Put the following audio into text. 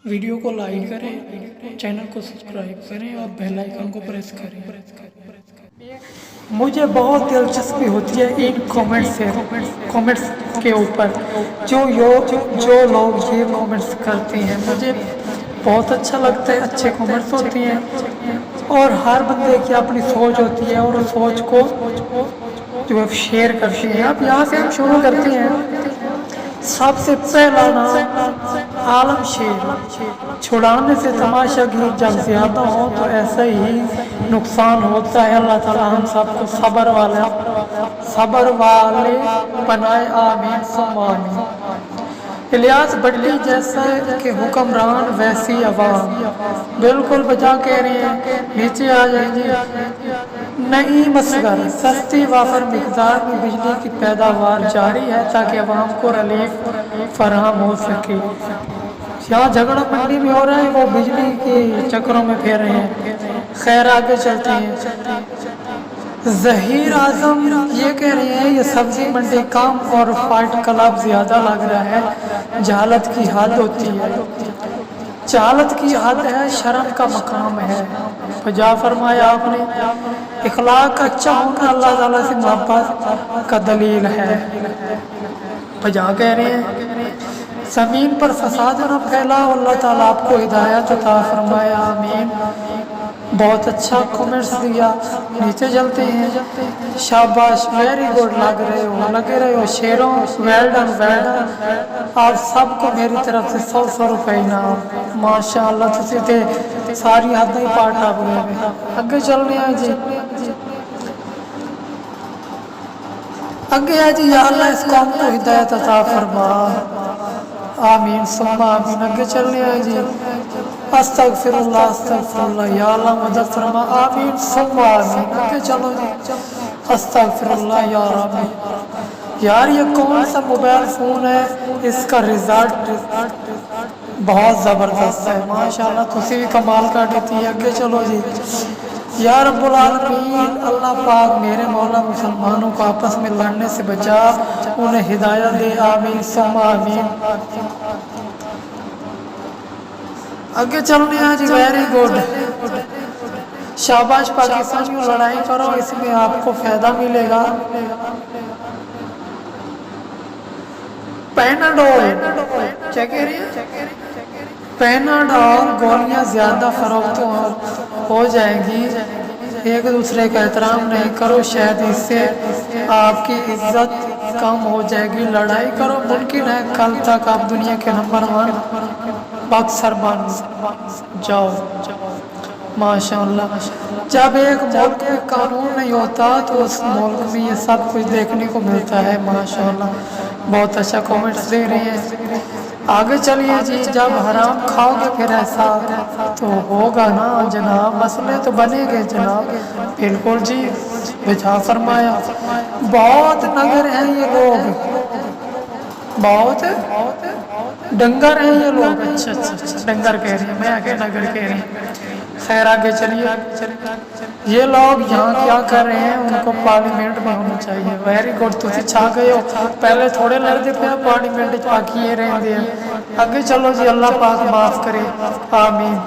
Video کو like کریں، channel کو سبسکرائب کریں اور بیل آئیکن کو پریس کریں۔ مجھے بہت دلچسپی ہوتی ہے ان کامنٹس کے اوپر جو لوگ یہ کامنٹس کرتے ہیں، مجھے بہت اچھا لگتا ہے۔ اچھے کامنٹس ہوتے ہیں اور ہر بندے کی اپنی سوچ ہوتی ہے اور اس سوچ کو جو ہے شیئر کرتے ہیں۔ اب یہاں سے ہم شروع کرتے ہیں۔ سب سے پہلا نام عالم شیر، چھڑانے سے تماشا گیر جب زیادہ ہو تو ایسا ہی نقصان ہوتا ہے۔ اللہ تعالی ہم سب کو صبر والے بنائے، آمین ثم آمین۔ الیاس بٹی جیسا کہ حکمران ویسی عوام، بالکل بجا کہہ رہے ہیں، نیچے آ جائیں گے۔ نہیں مسگر، سستی وافر مقدار میں بجلی کی پیداوار جاری ہے تاکہ عوام کو ریلیف فراہم ہو سکے۔ یہاں جھگڑا منڈی میں ہو رہا ہے، وہ بجلی کے چکروں میں پھیر رہے ہیں۔ خیر آگے چلتے ہیں۔ ظہیر اعظم یہ کہہ رہے ہیں، یہ سبزی منڈی کام اور فائٹ کلب زیادہ لگ رہا ہے، جہالت کی حد ہوتی ہے۔ جہالت کی حد ہے، شرم کا مقام ہے۔ بجا فرمایا آپ نے، اخلاق اچھا ہونا اللہ تعالیٰ سے محبت کا دلیل ہے۔ بجا کہہ رہے ہیں، زمین پر فساد نہ پھیلاؤ، اللہ تعالیٰ آپ کو ہدایت عطا فرمایا، آمین۔ بہت اچھا کمنٹس دیا۔ نیچے چلتے ہیں۔ شاباش، ویری گڈ، لگے رہے ہو شیروں، ویل ڈن۔ آپ سب کو میری طرف سے 100 روپے انعام، ماشاء اللہ۔ تسی تے ساری حد ہی پار ٹپ گئے۔ اگے چلنے ہیں جی، اگے ہے جی، یا اللہ اس قوم کو ہدایت عطا فرما، آمین ثم آمین۔ اگے چلنے ہیں جی، استغفر اللہ، یا اللہ مدد فرما، آمین ثم آمین۔ اگے چلو جی، استغفر اللہ یا ربی۔ یار یہ کون سا موبائل فون ہے، اس کا رزلٹ بہت زبردست ہے، ماشاءاللہ۔ تسی بھی کمال کا دیتی ہے۔ اگے چلو جی، یا رب العالمین، اللہ پاک میرے مولا مسلمانوں کو آپس میں لڑنے سے بچا، انہیں ہدایت دے، آمین ثم آمین۔ اگے چلنے ہیں جی، ویری گڈ، شاباش پاکستانیوں، لڑائی کرو، اس میں آپ کو فائدہ ملے گا۔ پیناڈول، کیا کہہ رہی ہیں؟ پیناڈول گولیاں زیادہ فروخت ہو جائیں گی، ایک دوسرے کا احترام نہیں کرو، شاید اس سے آپ کی عزت کم ہو جائے گی۔ لڑائی کرو، ممکن ہے کل تک آپ دنیا کے نمبر 1 باکسر بن جاؤ، ماشاءاللہ۔ جب ایک ملک میں قانون نہیں ہوتا تو اس ملک میں یہ سب کچھ دیکھنے کو ملتا ہے، ماشاءاللہ۔ بہت اچھا کامنٹس دے رہے ہیں۔ آگے چلیے جی، جب حرام کھاؤ گے پھر ایسا تو ہوگا نا جناب، مسئلے تو بنے گے جناب، بالکل جی، بجا فرمایا۔ بہت نگر ہیں یہ لوگ، بہت ڈنگر ہیں یہ لوگ، اچھا ڈنگر کہہ رہے ہیں، میں آگے نگر کہہ رہے ہیں۔ خیر آگے چلیے، یہ لوگ یہاں کیا کر رہے ہیں، ان کو پارلیمنٹ میں ہونا چاہیے۔ ویری گڈ، تسی چھا گئے ہو، پہلے تھوڑے لڑتے پہ پارلیمنٹ پاکی یہ رہتے ہیں۔ آگے چلو جی، اللہ پاک معاف کرے، آمین۔